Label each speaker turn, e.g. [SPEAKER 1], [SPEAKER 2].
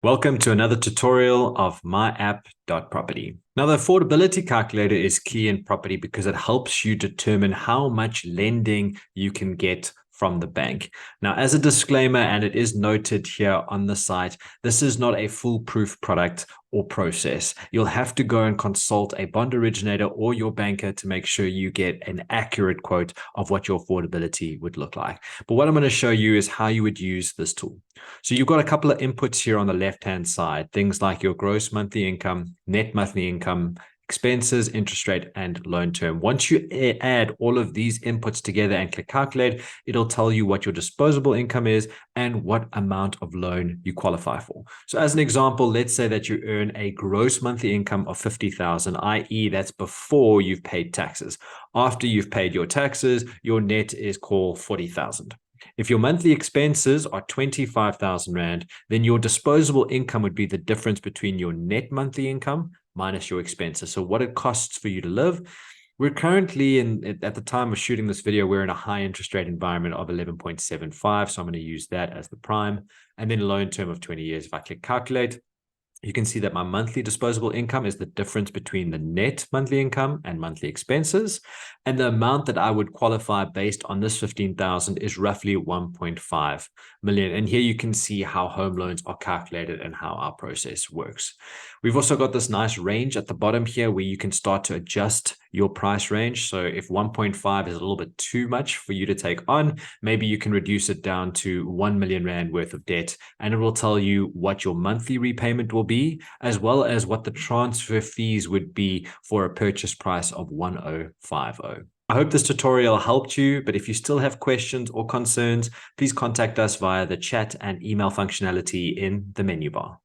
[SPEAKER 1] Welcome to another tutorial of myapp.property. Now, the affordability calculator is key in property because it helps you determine how much lending you can get from the bank. Now, as a disclaimer, and it is noted here on the site, this is not a foolproof product or process. You'll have to go and consult a bond originator or your banker to make sure you get an accurate quote of what your affordability would look like. But what I'm going to show you is how you would use this tool. So you've got a couple of inputs here on the left-hand side, things like your gross monthly income, net monthly income, expenses, interest rate, and loan term. Once you add all of these inputs together and click calculate, it'll tell you what your disposable income is and what amount of loan you qualify for. So as an example, let's say that you earn a gross monthly income of 50,000, i.e. that's before you've paid taxes. After you've paid your taxes, your net is called 40,000. If your monthly expenses are 25,000 Rand, then your disposable income would be the difference between your net monthly income minus your expenses. So what it costs for you to live. We're currently at the time of shooting this video, we're in a high interest rate environment of 11.75. So I'm going to use that as the prime, and then loan term of 20 years. If I click calculate, you can see that my monthly disposable income is the difference between the net monthly income and monthly expenses. And the amount that I would qualify based on this 15,000 is roughly 1.5 million. And here you can see how home loans are calculated and how our process works. We've also got this nice range at the bottom here where you can start to adjust your price range. So if 1.5 is a little bit too much for you to take on, maybe you can reduce it down to 1 million Rand worth of debt, and it will tell you what your monthly repayment will be, as well as what the transfer fees would be for a purchase price of 1050. I hope this tutorial helped you, but if you still have questions or concerns, please contact us via the chat and email functionality in the menu bar.